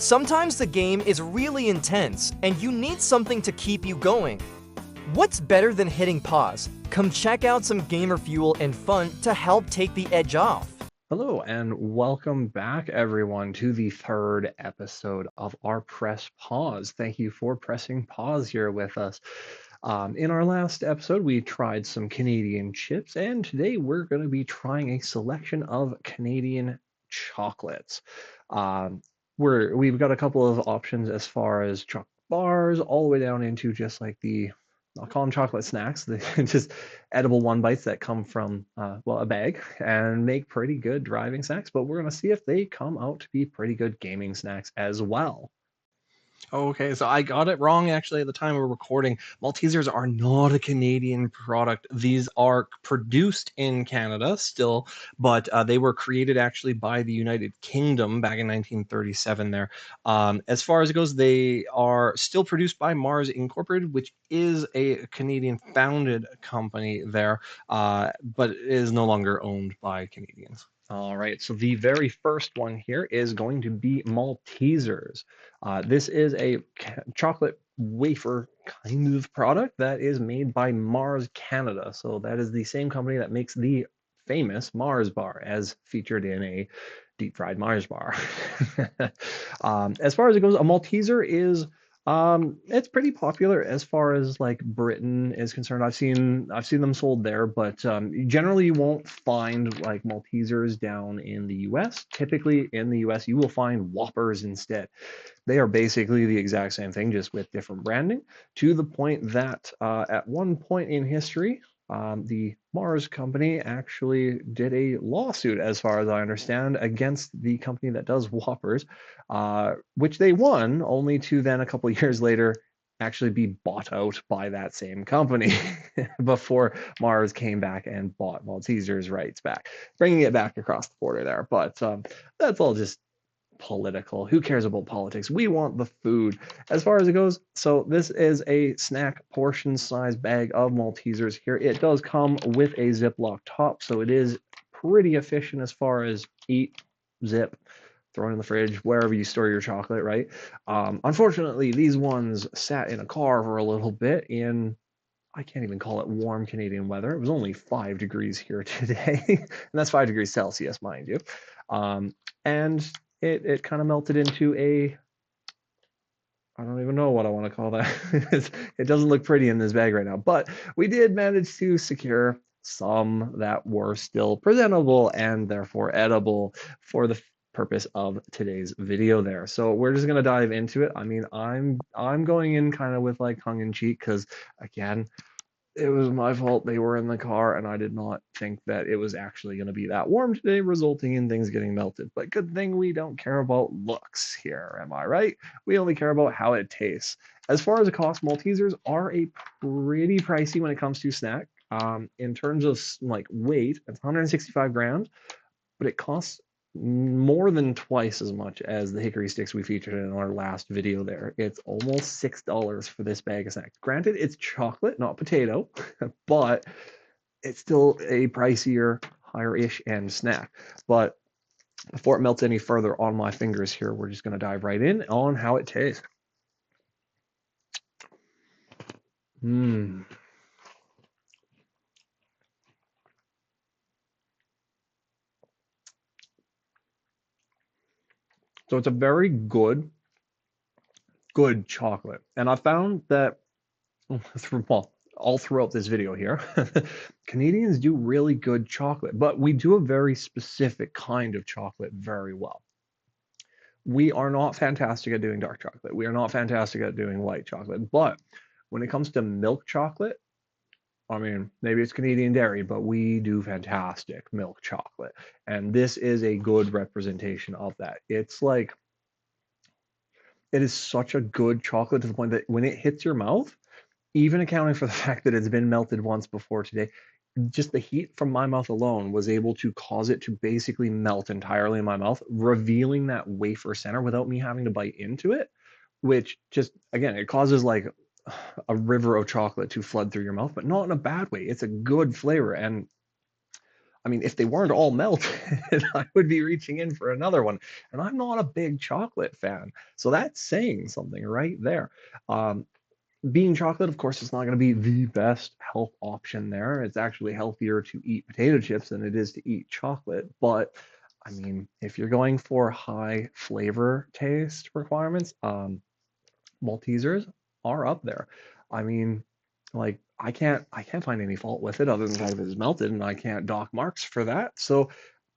Sometimes the game is really intense, and you need something to keep you going. What's better than hitting pause? Come check out some gamer fuel and fun to help take the edge off. Hello, and welcome back, everyone, to the third episode of our Press Pause. Thank you for pressing pause here with us. In our last episode, we tried some Canadian chips, and today we're going to be trying a selection of Canadian chocolates. We've got a couple of options as far as chocolate bars, all the way down into just like I'll call them chocolate snacks, just edible one bites that come from, a bag and make pretty good driving snacks. But we're going to see if they come out to be pretty good gaming snacks as well. Okay, so I got it wrong actually at the time we were recording. Maltesers are not a Canadian product. These are produced in Canada still, but they were created actually by the United Kingdom back in 1937 there. As far as it goes, they are still produced by Mars Incorporated, which is a Canadian founded company there, but it is no longer owned by Canadians. All right, so the very first one here is going to be Maltesers. This is a chocolate wafer kind of product that is made by Mars Canada. So that is the same company that makes the famous Mars bar, as featured in a deep fried Mars bar. As far as it goes, a Malteser is it's pretty popular as far as like Britain is concerned. I've seen them sold there, but generally you won't find like Maltesers down in the US. Typically in the US you will find Whoppers instead. They are basically the exact same thing, just with different branding, to the point that at one point in history, the Mars company actually did a lawsuit, as far as I understand, against the company that does Whoppers, which they won, only to then a couple of years later actually be bought out by that same company before Mars came back and bought Maltesers' rights back, bringing it back across the border there. But that's all just political. Who cares about politics? We want the food. As far as it goes, so this is a snack portion size bag of Maltesers here. It does come with a Ziploc top, so it is pretty efficient as far as eat, zip, throw it in the fridge, wherever you store your chocolate, right? Unfortunately, these ones sat in a car for a little bit in, I can't even call it warm Canadian weather. It was only 5 degrees here today, and that's 5 degrees Celsius, mind you. And it kind of melted into I don't even know what I want to call that. It doesn't look pretty in this bag right now, but we did manage to secure some that were still presentable and therefore edible for the purpose of today's video there. So we're just going to dive into it. I mean, I'm going in kind of with like tongue in cheek because again, it was my fault. They were in the car, and I did not think that it was actually going to be that warm today, resulting in things getting melted. But good thing we don't care about looks here, am I right? We only care about how it tastes. As far as the cost, Maltesers are a pretty pricey when it comes to snack. In terms of like weight, it's 165 grams, but it costs more than twice as much as the hickory sticks we featured in our last video there. It's almost $6 for this bag of snacks. Granted, it's chocolate, not potato, but it's still a pricier, higher-ish end snack. But before it melts any further on my fingers here, we're just going to dive right in on how it tastes. Mmm. So it's a very good chocolate. And I found that all throughout this video here, Canadians do really good chocolate, but we do a very specific kind of chocolate very well. We are not fantastic at doing dark chocolate. We are not fantastic at doing white chocolate, but when it comes to milk chocolate, I mean, maybe it's Canadian dairy, but we do fantastic milk chocolate. And this is a good representation of that. It's like, it is such a good chocolate to the point that when it hits your mouth, even accounting for the fact that it's been melted once before today, just the heat from my mouth alone was able to cause it to basically melt entirely in my mouth, revealing that wafer center without me having to bite into it, which just, again, it causes like a river of chocolate to flood through your mouth, but not in a bad way. It's a good flavor. And I mean, if they weren't all melted, I would be reaching in for another one. And I'm not a big chocolate fan. So that's saying something right there. Um, Being chocolate, of course, is not going to be the best health option there. It's actually healthier to eat potato chips than it is to eat chocolate. But I mean, if you're going for high flavor taste requirements, Maltesers are up there. I mean, like I can't find any fault with it other than the fact that it's melted, and I can't dock marks for that. So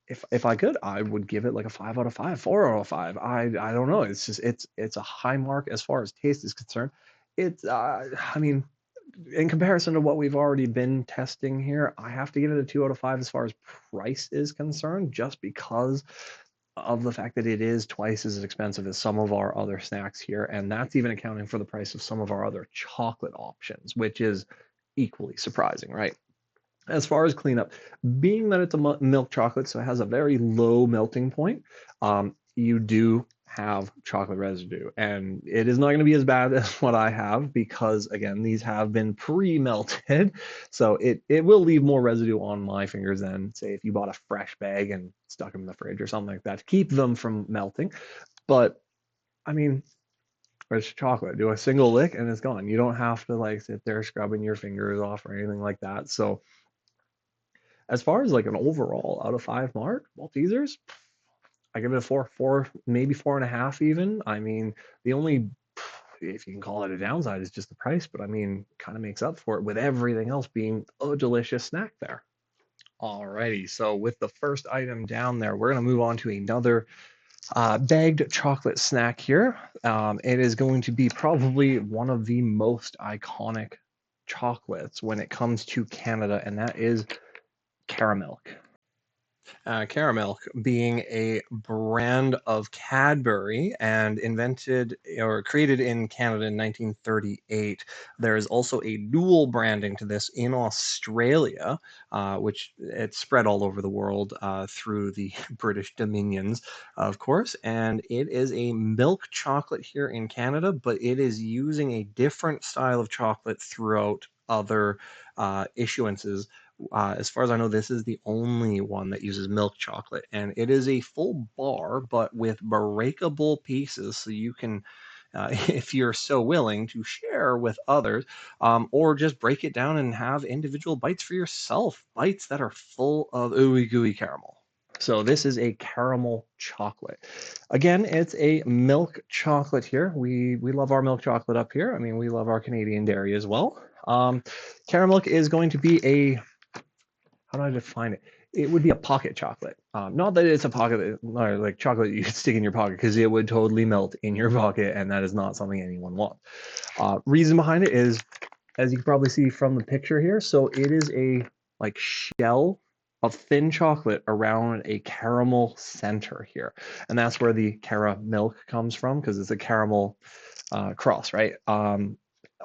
if I could, I would give it like a 5 out of 5, 4 out of 5. I don't know. It's just it's a high mark as far as taste is concerned. It's I mean, in comparison to what we've already been testing here, I have to give it a 2 out of 5 as far as price is concerned, just because of the fact that it is twice as expensive as some of our other snacks here, and that's even accounting for the price of some of our other chocolate options, which is equally surprising, right? As far as cleanup, being that it's a milk chocolate, so it has a very low melting point, you do have chocolate residue, and it is not going to be as bad as what I have because again, these have been pre-melted, so it will leave more residue on my fingers than say if you bought a fresh bag and stuck them in the fridge or something like that to keep them from melting. But I mean, it's chocolate. Do a single lick and it's gone. You don't have to like sit there scrubbing your fingers off or anything like that. So as far as like an overall out of 5 mark, Maltesers, I give it a 4, maybe 4.5 even. I mean, the only, if you can call it a downside, is just the price, but I mean, kind of makes up for it with everything else being a delicious snack there. Alrighty, so with the first item down there, we're going to move on to another bagged chocolate snack here. It is going to be probably one of the most iconic chocolates when it comes to Canada, and that is caramel. Caramel being a brand of Cadbury and invented or created in Canada in 1938. There is also a dual branding to this in Australia, which it's spread all over the world through the British dominions, of course. And it is a milk chocolate here in Canada, but it is using a different style of chocolate throughout other issuances. As far as I know, this is the only one that uses milk chocolate, and it is a full bar, but with breakable pieces, so you can, if you're so willing, to share with others, or just break it down and have individual bites for yourself, bites that are full of ooey gooey caramel. So this is a caramel chocolate. Again, it's a milk chocolate here. We love our milk chocolate up here. I mean, we love our Canadian dairy as well. Caramel is going to be a, how do I define it? It would be a pocket chocolate. Not that it's a pocket or like chocolate you could stick in your pocket, because it would totally melt in your pocket, and that is not something anyone wants. Reason behind it is, as you can probably see from the picture here, so it is a like shell of thin chocolate around a caramel center here, and that's where the caramel comes from, because it's a caramel cross, right?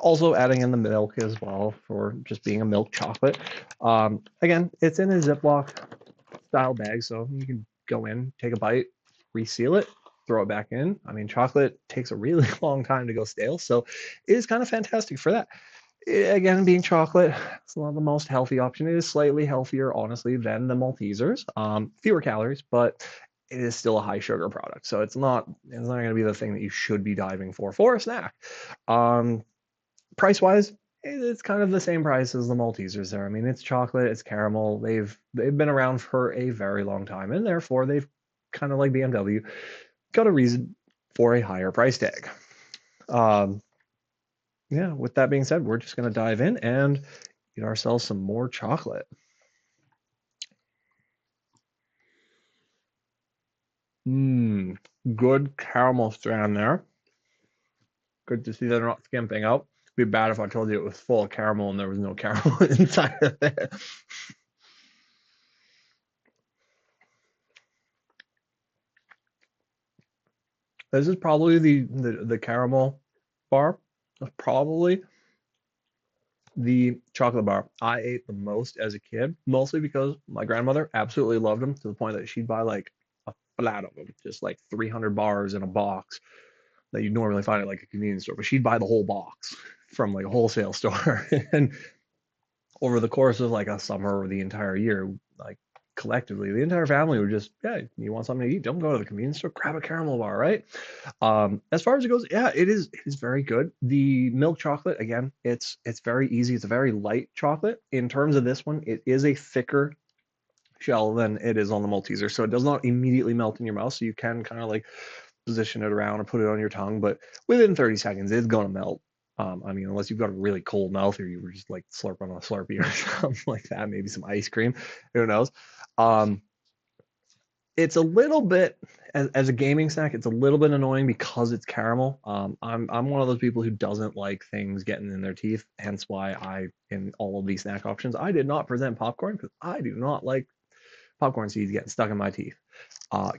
Also adding in the milk as well for just being a milk chocolate. Again, it's in a Ziploc style bag, so you can go in, take a bite, reseal it, throw it back in. I mean, chocolate takes a really long time to go stale, so it is kind of fantastic for that. Again, being chocolate, it's not the most healthy option. It is slightly healthier, honestly, than the Maltesers. Fewer calories, but it is still a high sugar product, so it's not going to be the thing that you should be diving for a snack. Price wise, it's kind of the same price as the Maltesers there. I mean, it's chocolate, it's caramel. They've been around for a very long time, and therefore they've kind of like BMW got a reason for a higher price tag. Yeah, with that being said, we're just going to dive in and get ourselves some more chocolate. Good caramel strand there. Good to see they're not skimping out. It'd be bad if I told you it was full of caramel and there was no caramel inside of it. This is probably the caramel bar. That's probably the chocolate bar I ate the most as a kid, mostly because my grandmother absolutely loved them to the point that she'd buy like a flat of them, just like 300 bars in a box that you'd normally find at like a convenience store, but she'd buy the whole box from like a wholesale store. And over the course of like a summer or the entire year, like collectively, the entire family would just, yeah, you want something to eat? Don't go to the convenience store, grab a caramel bar, right? As far as it goes, yeah, it is very good. The milk chocolate, again, it's very easy. It's a very light chocolate. In terms of this one, it is a thicker shell than it is on the Malteser, so it does not immediately melt in your mouth. So you can kind of like position it around or put it on your tongue, but within 30 seconds, it's gonna melt. I mean, unless you've got a really cold mouth or you were just like slurping on a Slurpee or something like that, maybe some ice cream, who knows? Um, it's a little bit as a gaming snack, it's a little bit annoying because it's caramel. I'm one of those people who doesn't like things getting in their teeth, hence why I in all of these snack options I did not present popcorn because I do not like popcorn seeds getting stuck in my teeth.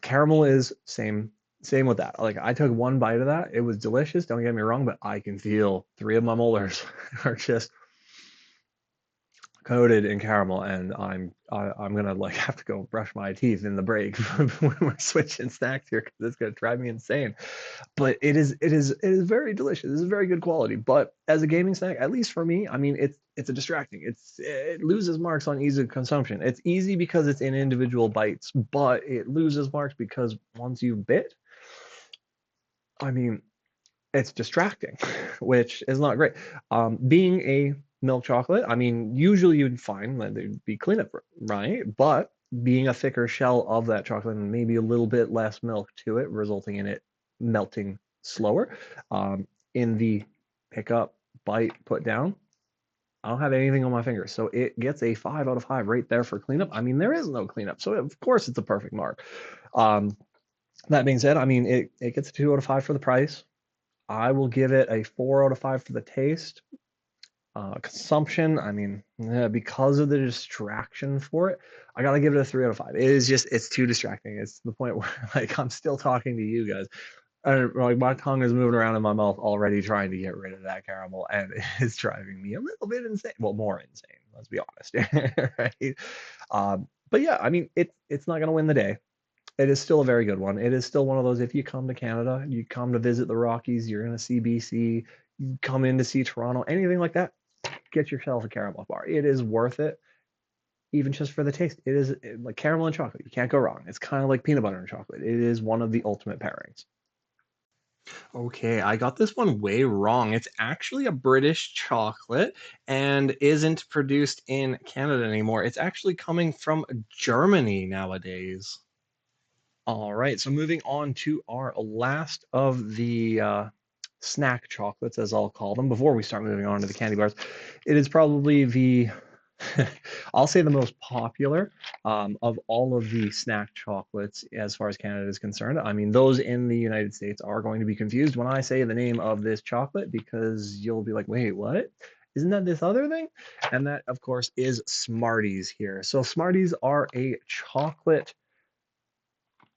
Caramel is same with that. Like I took one bite of that, it was delicious. Don't get me wrong, but I can feel three of my molars are just coated in caramel, and I'm gonna like have to go brush my teeth in the break when we're switching snacks here because it's gonna drive me insane. But it is very delicious. This is very good quality. But as a gaming snack, at least for me, I mean it's a distracting. It loses marks on ease of consumption. It's easy because it's in individual bites, but it loses marks because once you've bit, I mean it's distracting, which is not great. Being a milk chocolate, I mean, usually you'd find that there'd be cleanup, right? But being a thicker shell of that chocolate and maybe a little bit less milk to it, resulting in it melting slower. In the pick up, bite, put down, I don't have anything on my fingers. So it gets a 5 out of 5 right there for cleanup. I mean, there is no cleanup. So of course it's a perfect mark. Um, that being said, I mean, it gets a 2 out of 5 for the price. I will give it a 4 out of 5 for the taste. Consumption, I mean, yeah, because of the distraction for it, I gotta give it a 3 out of 5. It is just, it's too distracting. It's to the point where like I'm still talking to you guys. And like my tongue is moving around in my mouth already trying to get rid of that caramel, and it's driving me a little bit insane. Well, more insane, let's be honest, right? But yeah, I mean, it's not gonna win the day. It is still a very good one. It is still one of those, if you come to Canada, you come to visit the Rockies, you're going to see BC, you come in to see Toronto, anything like that, get yourself a caramel bar. It is worth it, even just for the taste. It is like caramel and chocolate. You can't go wrong. It's kind of like peanut butter and chocolate. It is one of the ultimate pairings. Okay, I got this one way wrong. It's actually a British chocolate and isn't produced in Canada anymore. It's actually coming from Germany nowadays. All right, so moving on to our last of the snack chocolates, as I'll call them, before we start moving on to the candy bars. It is probably the, I'll say the most popular of all of the snack chocolates as far as Canada is concerned. I mean, those in the United States are going to be confused when I say the name of this chocolate because you'll be like, wait, what? Isn't that this other thing? And that, of course, is Smarties here. So Smarties are a chocolate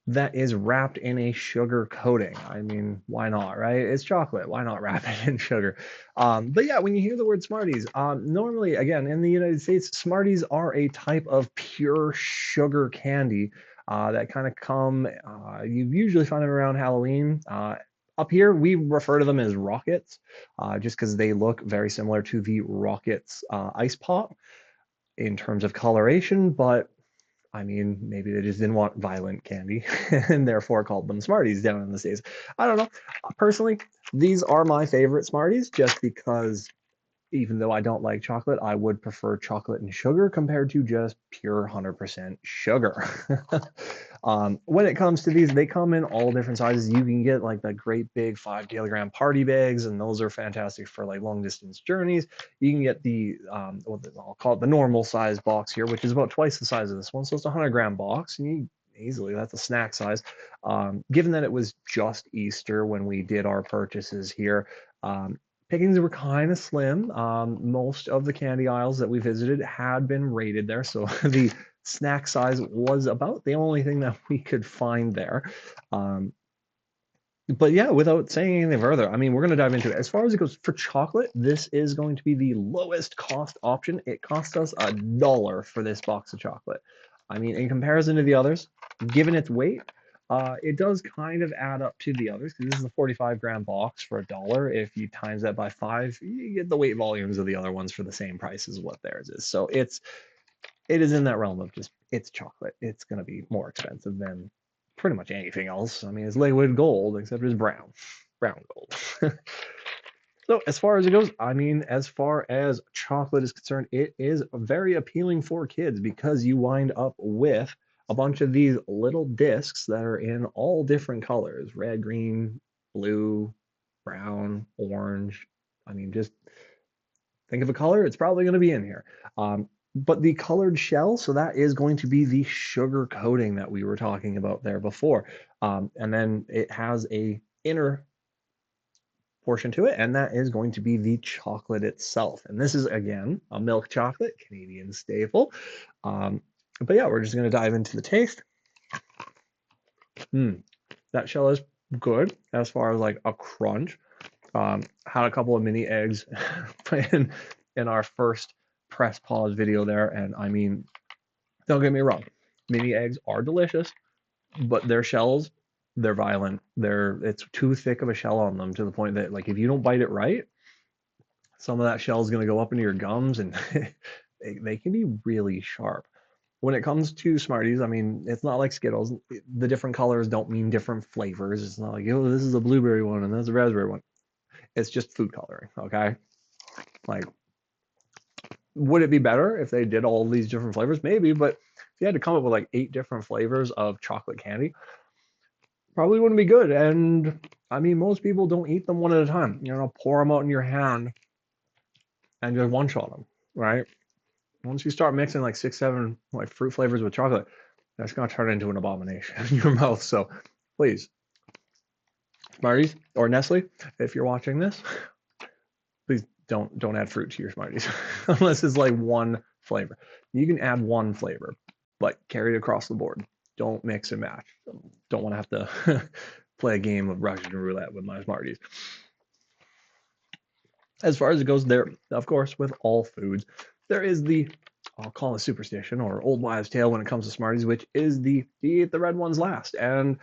that is wrapped in a sugar coating. I mean, why not, right? It's chocolate. Why not wrap it in sugar? But yeah, when you hear the word Smarties, normally, again, in the United States, Smarties are a type of pure sugar candy that kind of come, you usually find them around Halloween. Up here, we refer to them as Rockets, just because they look very similar to the Rockets Ice Pop in terms of coloration, but I mean, maybe they just didn't want violent candy and therefore called them Smarties down in the States. I don't know. Personally, these are my favorite Smarties just because even though I don't like chocolate, I would prefer chocolate and sugar compared to just pure 100% sugar. When it comes to these, they come in all different sizes. You can get like the great big 5 kilogram party bags, and those are fantastic for like long distance journeys. You can get the, I'll call it the normal size box here, which is about twice the size of this one. So it's a 100-gram box, and you easily, that's a snack size. Given that it was just Easter when we did our purchases here, pickings were kind of slim. Most of the candy aisles that we visited had been rated there, so the snack size was about the only thing that we could find there. But yeah, without saying anything further, I mean, we're going to dive into it. As far as it goes for chocolate, this is going to be the lowest cost option. It cost us $1 for this box of chocolate. I mean, in comparison to the others, given its weight, it does kind of add up to the others because this is a 45-gram box for $1. If you times that by 5, you get the weight volumes of the other ones for the same price as what theirs is. So it's it is in that realm of just it's chocolate. It's going to be more expensive than pretty much anything else. I mean, it's liquid gold, except it's brown gold. So as far as it goes, I mean, as far as chocolate is concerned, it is very appealing for kids because you wind up with a bunch of these little discs that are in all different colors: red, green, blue, brown, orange. I mean, just think of a color, it's probably going to be in here. But the colored shell, so that is going to be the sugar coating that we were talking about there before. And then it has a inner portion to it, and that is going to be the chocolate itself. And this is, again, a milk chocolate, Canadian staple. But yeah, we're just going to dive into the taste. That shell is good as far as like a crunch. Had a couple of mini eggs in our first press pause video there, and I mean, don't get me wrong, mini eggs are delicious, but their shells, they're violent. It's too thick of a shell on them to the point that like if you don't bite it right, some of that shell is going to go up into your gums, and they can be really sharp. When it comes to Smarties, I mean, it's not like Skittles. The different colors don't mean different flavors. It's not like, oh, this is a blueberry one and this is a raspberry one. It's just food coloring, okay? Like, would it be better if they did all these different flavors? Maybe, but if you had to come up with like 8 different flavors of chocolate candy, probably wouldn't be good. And I mean, most people don't eat them one at a time. You know, pour them out in your hand and just one shot them, right? Once you start mixing like 6, 7 like fruit flavors with chocolate, that's gonna turn into an abomination in your mouth. So please, Smarties or Nestle, if you're watching this, please don't add fruit to your Smarties unless it's like one flavor. You can add one flavor, but carry it across the board. Don't mix and match. Don't want to have to play a game of Russian roulette with my Smarties. As far as it goes, there, of course, with all foods, there is the, I'll call it superstition or old wives' tale when it comes to Smarties, which is the eat the red ones last. And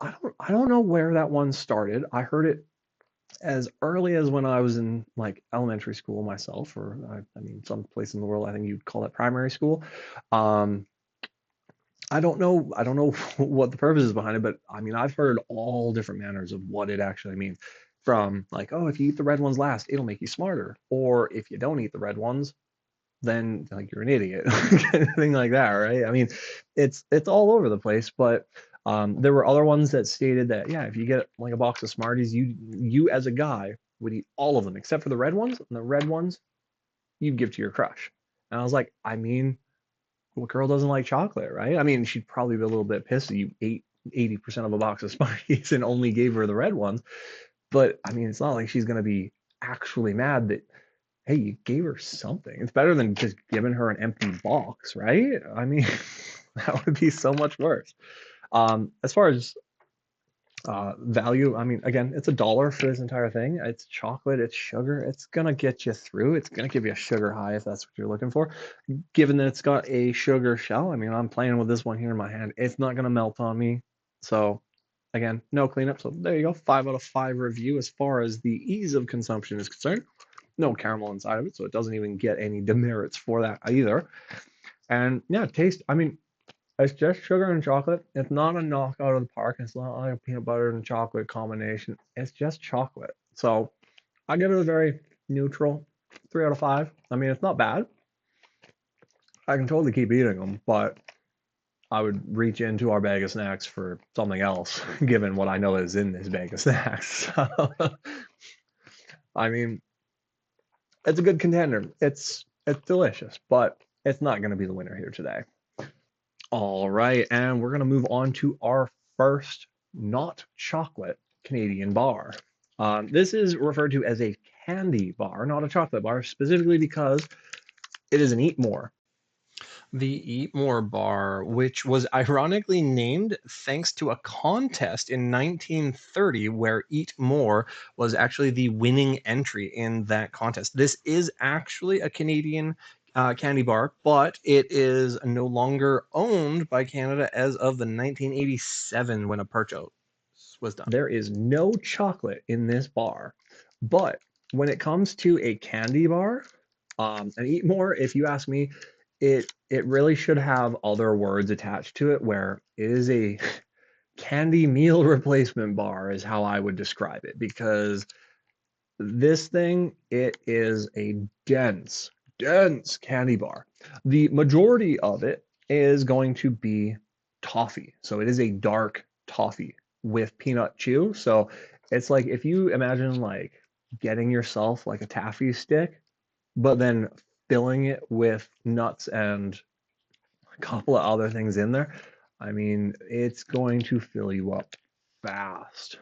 I don't know where that one started. I heard it as early as when I was in like elementary school myself, or I mean, some place in the world, I think you'd call it primary school. I don't know what the purpose is behind it, but I mean, I've heard all different manners of what it actually means. From like, oh, if you eat the red ones last, it'll make you smarter. Or if you don't eat the red ones, then like you're an idiot, kind of thing like that, right? I mean, it's all over the place, but there were other ones that stated that yeah, if you get like a box of Smarties, you as a guy would eat all of them except for the red ones, and the red ones you'd give to your crush. And I was like, I mean, what girl doesn't like chocolate, right? I mean, she'd probably be a little bit pissed that you ate 80% of a box of Smarties and only gave her the red ones. But I mean, it's not like she's gonna be actually mad that hey, you gave her something. It's better than just giving her an empty box, right? I mean, that would be so much worse. As far as value, I mean, again, it's $1 for this entire thing. It's chocolate, it's sugar. It's gonna get you through. It's gonna give you a sugar high if that's what you're looking for. Given that it's got a sugar shell, I mean, I'm playing with this one here in my hand. It's not gonna melt on me. So again, no cleanup. So there you go, 5 out of 5 review as far as the ease of consumption is concerned. No caramel inside of it, so it doesn't even get any demerits for that either. And yeah, taste, I mean, it's just sugar and chocolate. It's not a knockout of the park. It's not like a peanut butter and chocolate combination. It's just chocolate. So I give it a very neutral 3 out of 5. I mean, it's not bad. I can totally keep eating them, but I would reach into our bag of snacks for something else, given what I know is in this bag of snacks. So, I mean, it's a good contender. It's delicious, but it's not going to be the winner here today. All right, and we're going to move on to our first not chocolate Canadian bar. This is referred to as a candy bar, not a chocolate bar, specifically because it is an Eat More. The Eat More bar, which was ironically named thanks to a contest in 1930 where Eat More was actually the winning entry in that contest. This is actually a Canadian candy bar, but it is no longer owned by Canada as of the 1987 when a purchase was done. There is no chocolate in this bar, but when it comes to a candy bar, and Eat More, if you ask me, it really should have other words attached to it, where it is a candy meal replacement bar is how I would describe it, because this thing, it is a dense candy bar. The majority of it is going to be toffee. So it is a dark toffee with peanut chew. So it's like if you imagine like getting yourself like a taffy stick, but then filling it with nuts and a couple of other things in there. I mean, it's going to fill you up fast.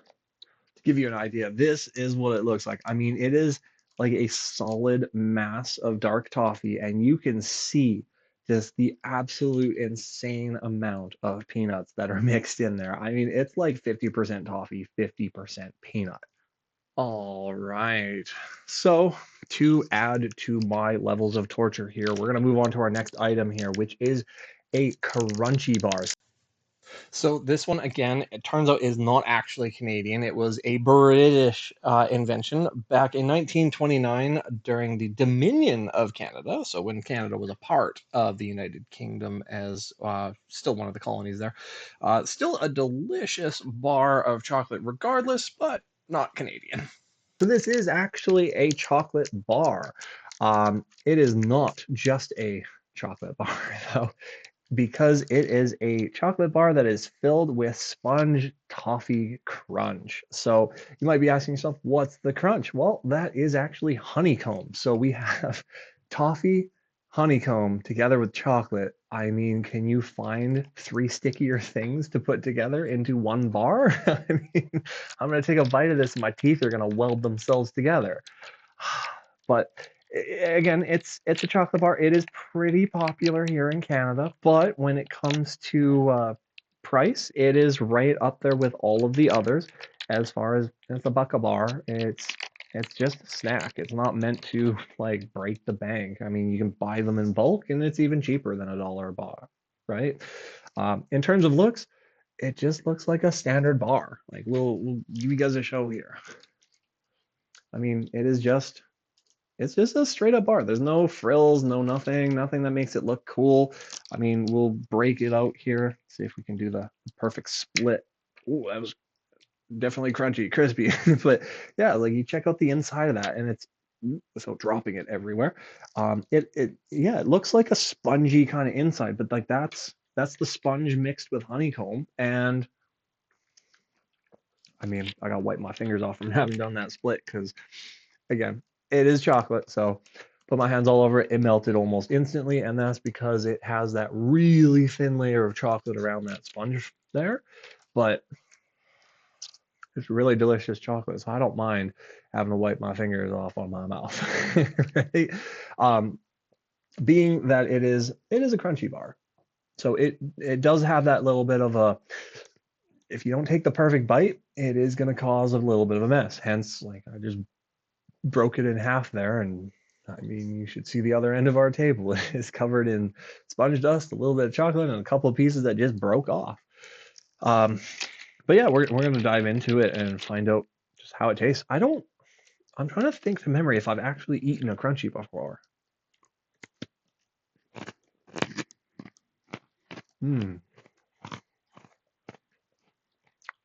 To give you an idea, this is what it looks like. I mean, it is like a solid mass of dark toffee, and you can see just the absolute insane amount of peanuts that are mixed in there. I mean, it's like 50% toffee, 50% peanut. All right. So, to add to my levels of torture here, we're going to move on to our next item here, which is a crunchy bar. So this one again, it turns out is not actually Canadian. It was a British invention back in 1929 during the Dominion of Canada. So when Canada was a part of the United Kingdom as still one of the colonies there. Still a delicious bar of chocolate regardless, but not Canadian. So this is actually a chocolate bar. It is not just a chocolate bar, though, because it is a chocolate bar that is filled with sponge toffee crunch. So you might be asking yourself, what's the crunch? Well, that is actually honeycomb. So we have toffee, honeycomb together with chocolate. I mean, can you find three stickier things to put together into one bar? I mean, I'm going to take a bite of this and my teeth are going to weld themselves together. But again, it's a chocolate bar. It is pretty popular here in Canada, but when it comes to price, it is right up there with all of the others. As far as the buck a bar, it's just a snack. It's not meant to like break the bank. I mean, you can buy them in bulk, and it's even cheaper than $1 a bar, right? In terms of looks, it just looks like a standard bar. Like we'll give you guys a show here. I mean, it's just a straight up bar. There's no frills, no nothing that makes it look cool. I mean, we'll break it out here. See if we can do the perfect split. Ooh, that was definitely crunchy, crispy. But yeah, like you check out the inside of that, and it's without dropping it everywhere. It looks like a spongy kind of inside, but like that's the sponge mixed with honeycomb. And I mean, I gotta wipe my fingers off from having done that split because again, it is chocolate, so put my hands all over it. It melted almost instantly, and that's because it has that really thin layer of chocolate around that sponge there. But it's really delicious chocolate, so I don't mind having to wipe my fingers off on my mouth. Right? Being that it is a crunchy bar, so it does have that little bit of a. If you don't take the perfect bite, it is going to cause a little bit of a mess. Hence, like I just broke it in half there, and I mean, you should see the other end of our table. It's covered in sponge dust, a little bit of chocolate, and a couple of pieces that just broke off. But yeah, we're going to dive into it and find out just how it tastes. I'm trying to think from memory if I've actually eaten a crunchy before. Hmm.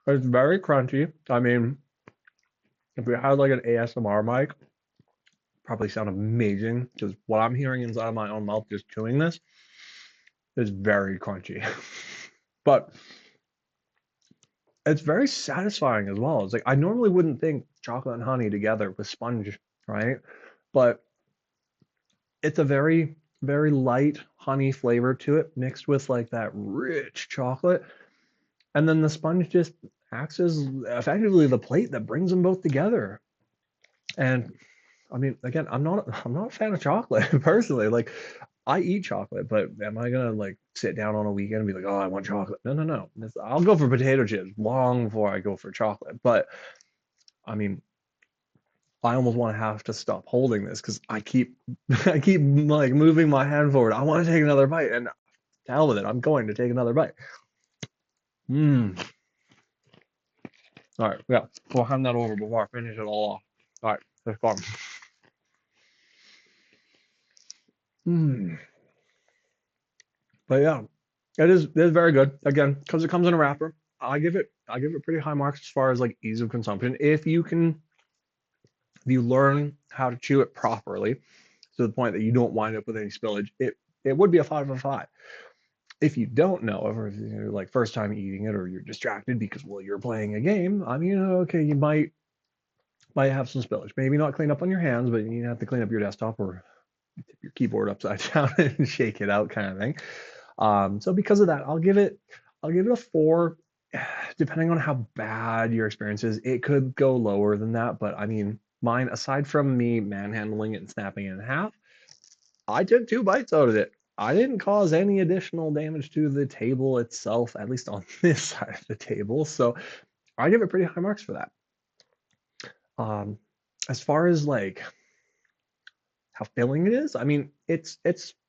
It's very crunchy. I mean, if we had like an ASMR mic, probably sound amazing because what I'm hearing inside of my own mouth just chewing this is very crunchy. But it's very satisfying as well. It's like I normally wouldn't think chocolate and honey together with sponge, right? But it's a very, very light honey flavor to it, mixed with like that rich chocolate. And then the sponge just acts as effectively the plate that brings them both together. And I mean, again, I'm not a fan of chocolate personally. Like I eat chocolate, but am I gonna like sit down on a weekend and be like, oh, I want chocolate? No, no, no. I'll go for potato chips long before I go for chocolate. But I mean, I almost want to have to stop holding this because I keep like moving my hand forward. I want to take another bite, and to hell with it, I'm going to take another bite. Mmm. All right, yeah, we'll hand that over before I finish it all off. All right, let's go. Mmm. But yeah, it is very good. Again, because it comes in a wrapper, I give it pretty high marks as far as like ease of consumption. If you learn how to chew it properly to the point that you don't wind up with any spillage, it would be a 5 of 5. If you don't know, or if you're like first time eating it, or you're distracted because well you're playing a game, I mean, okay, you might have some spillage. Maybe not clean up on your hands, but you have to clean up your desktop or tip your keyboard upside down and shake it out, kind of thing. So because of that, I'll give it a 4. Depending on how bad your experience is, it could go lower than that. But I mean, mine, aside from me manhandling it and snapping it in half, I took 2 bites out of it. I didn't cause any additional damage to the table itself, at least on this side of the table. So I give it pretty high marks for that. Um, as far as like how filling it is, I mean, it's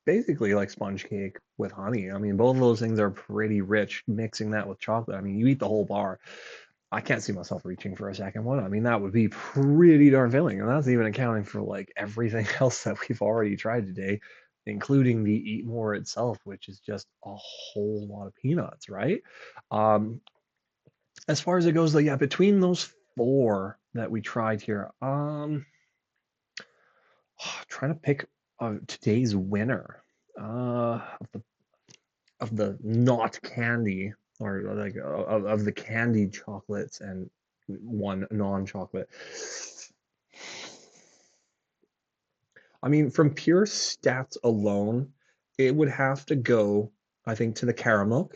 basically like sponge cake with honey. I mean, both of those things are pretty rich. Mixing that with chocolate, I mean, you eat the whole bar. I can't see myself reaching for a second one. I mean, that would be pretty darn filling, and that's even accounting for like everything else that we've already tried today, including the Eat More itself, which is just a whole lot of peanuts, right? Um, as far as it goes, though, yeah, between those 4 that we tried here, trying to pick today's winner of the not candy, or like of the candied chocolates and one non-chocolate. I mean, from pure stats alone, it would have to go, I think, to the caramel,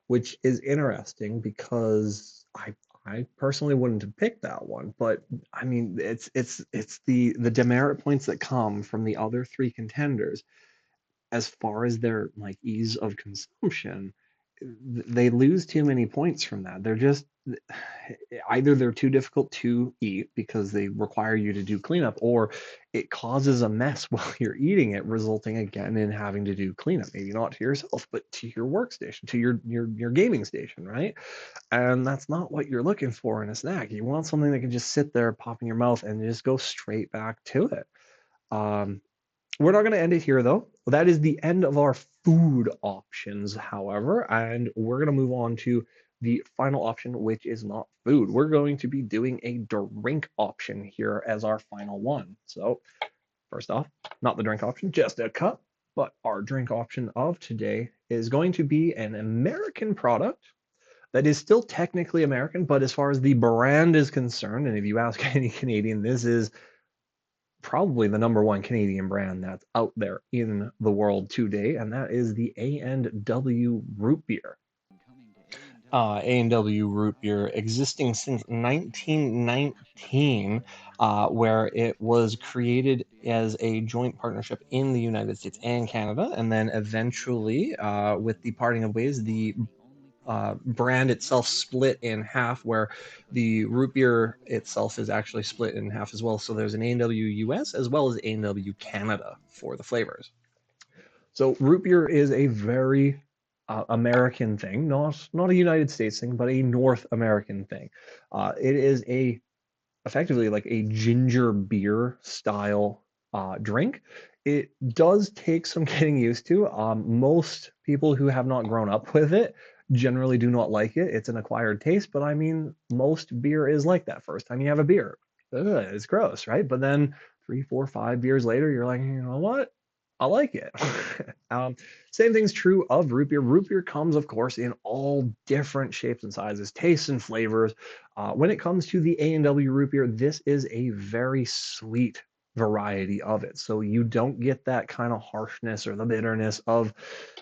which is interesting because I personally wouldn't have picked that one, but I mean, it's the demerit points that come from the other 3 contenders as far as their like ease of consumption. They lose too many points from that. They're just either they're too difficult to eat because they require you to do cleanup, or it causes a mess while you're eating it, resulting again in having to do cleanup. Maybe not to yourself, but to your workstation, to your gaming station, right? And that's not what you're looking for in a snack. You want something that can just sit there, pop in your mouth, and just go straight back to it. Um, we're not going to end it here, though. That is the end of our food options, however, and we're going to move on to the final option, which is not food. We're going to be doing a drink option here as our final one. So, first off, not the drink option, just a cup, but our drink option of today is going to be an American product that is still technically American, but as far as the brand is concerned, and if you ask any Canadian, this is probably the #1 Canadian brand that's out there in the world today, and that is the A&W root beer. A&W root beer, existing since 1919, where it was created as a joint partnership in the United States and Canada, and then eventually, with the parting of ways, the brand itself split in half, where the root beer itself is actually split in half as well. So there's an A&W US as well as A&W Canada for the flavors. So root beer is a very American thing, not a United States thing, but a North American thing. It is effectively like a ginger beer style drink. It does take some getting used to. Most people who have not grown up with it generally do not like it. It's an acquired taste, but I mean, most beer is like that. First time you have a beer, it's gross, right? But then 3, 4, 5 beers later, you're like, you know what? I like it. um, Same thing's true of root beer. Root beer comes, of course, in all different shapes and sizes, tastes and flavors. When it comes to the A&W root beer, this is a very sweet variety of it. So you don't get that kind of harshness or the bitterness of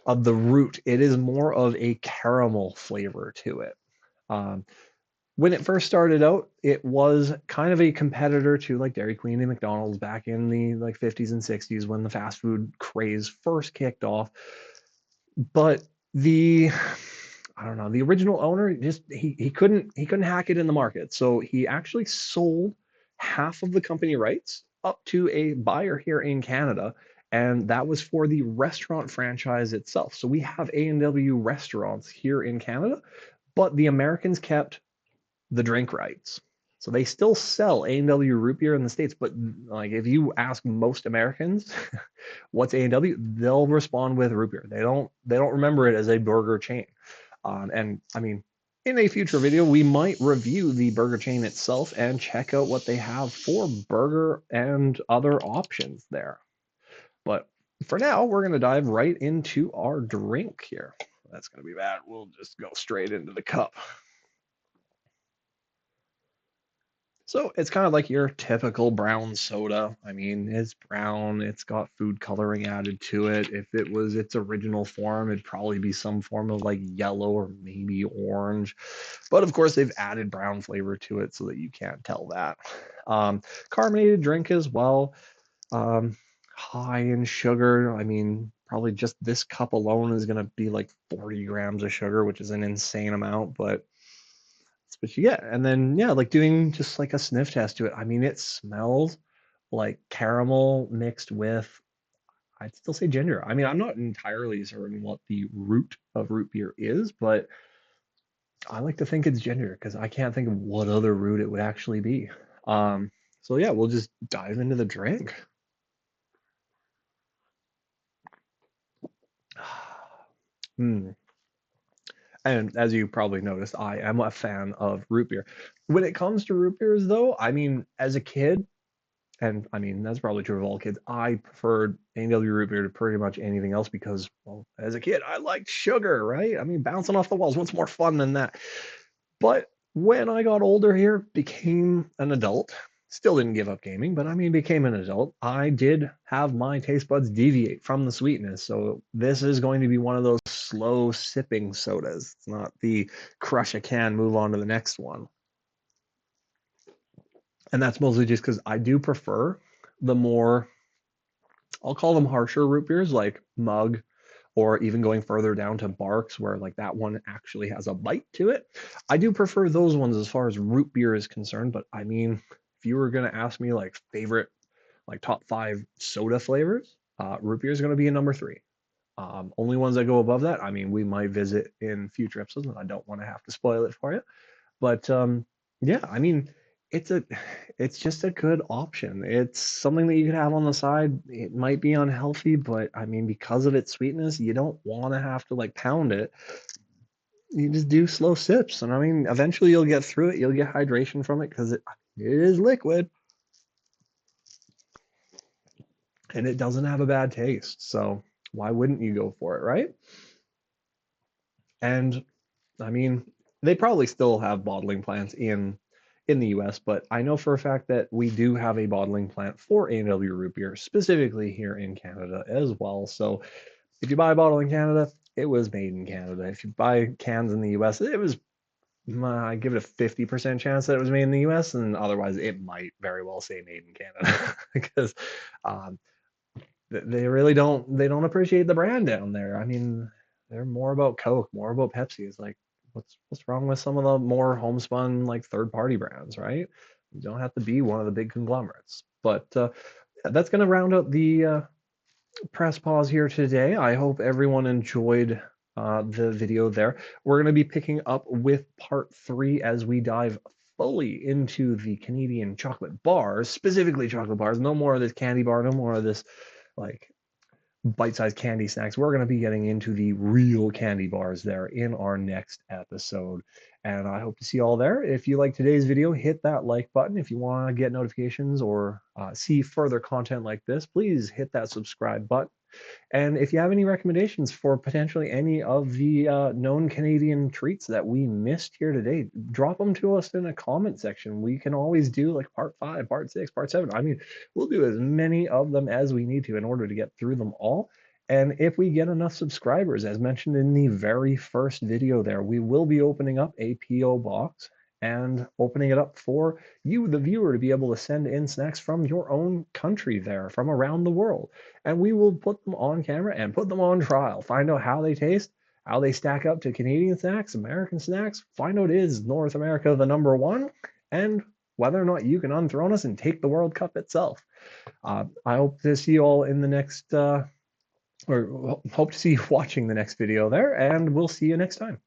the root. It is more of a caramel flavor to it. Um, when it first started out, it was kind of a competitor to like Dairy Queen and McDonald's back in the like 50s and 60s when the fast food craze first kicked off. But the I don't know, the original owner just he couldn't hack it in the market. So he actually sold half of the company rights up to a buyer here in Canada, and that was for the restaurant franchise itself. So we have A&W restaurants here in Canada, but the Americans kept the drink rights. So they still sell A&W root beer in the States, but like if you ask most Americans what's A&W, they'll respond with root beer. They don't remember it as a burger chain. And I mean, in a future video, we might review the burger chain itself and check out what they have for burger and other options there. But for now, we're going to dive right into our drink here. That's going to be bad. We'll just go straight into the cup. So it's kind of like your typical brown soda. I mean, it's brown, it's got food coloring added to it. If it was its original form, it'd probably be some form of like yellow or maybe orange. But of course, they've added brown flavor to it so that you can't tell that. Carbonated drink as well, high in sugar. I mean, probably just this cup alone is going to be like 40 grams of sugar, which is an insane amount, but that's what you get. And then, yeah, like doing just like a sniff test to it. I mean, it smells like caramel mixed with, I'd still say ginger. I mean, I'm not entirely certain what the root of root beer is, but I like to think it's ginger because I can't think of what other root it would actually be. So yeah, we'll just dive into the drink. Mm. And as you probably noticed, I am a fan of root beer. When it comes to root beers, though, I mean, as a kid, and I mean, that's probably true of all kids, I preferred A&W root beer to pretty much anything else because, well, as a kid, I liked sugar, right? I mean, bouncing off the walls, what's more fun than that? But when I got older here, became an adult, still didn't give up gaming, but I mean, became an adult, I did have my taste buds deviate from the sweetness. So this is going to be one of those slow sipping sodas. It's not the crush a can, move on to the next one. And that's mostly just because I do prefer the more, I'll call them harsher root beers like Mug, or even going further down to Barks, where like that one actually has a bite to it. I do prefer those ones as far as root beer is concerned. But I mean, if you were gonna ask me like favorite, like top 5 soda flavors, root beer is gonna be a number 3. Only ones that go above that, I mean, we might visit in future episodes, and I don't want to have to spoil it for you. But yeah, I mean, it's a it's just a good option. It's something that you could have on the side. It might be unhealthy, but I mean, because of its sweetness, you don't want to have to like pound it. You just do slow sips, and I mean, eventually you'll get through it. You'll get hydration from it because it is liquid and it doesn't have a bad taste. So why wouldn't you go for it, right? And I mean, they probably still have bottling plants in the US, but I know for a fact that we do have a bottling plant for A&W root beer, specifically here in Canada as well. So if you buy a bottle in Canada, it was made in Canada. If you buy cans in the US, it was, I give it a 50% chance that it was made in the US, and otherwise it might very well say made in Canada because um, they really don't appreciate the brand down there. I mean, they're more about Coke, more about Pepsi. It's like, what's wrong with some of the more homespun like third party brands, right? You don't have to be one of the big conglomerates. But yeah, that's going to round out the press pause here today. I hope everyone enjoyed the video there. We're going to be picking up with part 3 as we dive fully into the Canadian chocolate bars, specifically chocolate bars. No more of this candy bar, no more of this like bite-sized candy snacks. We're going to be getting into the real candy bars there in our next episode. And I hope to see you all there. If you like today's video, hit that like button. If you want to get notifications or see further content like this, please hit that subscribe button. And if you have any recommendations for potentially any of the known Canadian treats that we missed here today, drop them to us in a comment section. We can always do like part 5, part 6, part 7. I mean, we'll do as many of them as we need to in order to get through them all. And if we get enough subscribers, as mentioned in the very first video there, we will be opening up a P.O. box and opening it up for you, the viewer, to be able to send in snacks from your own country there, from around the world. And we will put them on camera and put them on trial, find out how they taste, how they stack up to Canadian snacks, American snacks, find out is North America the number 1, and whether or not you can unthrone us and take the World Cup itself. I hope to see you all in the next, or hope to see you watching the next video there, and we'll see you next time.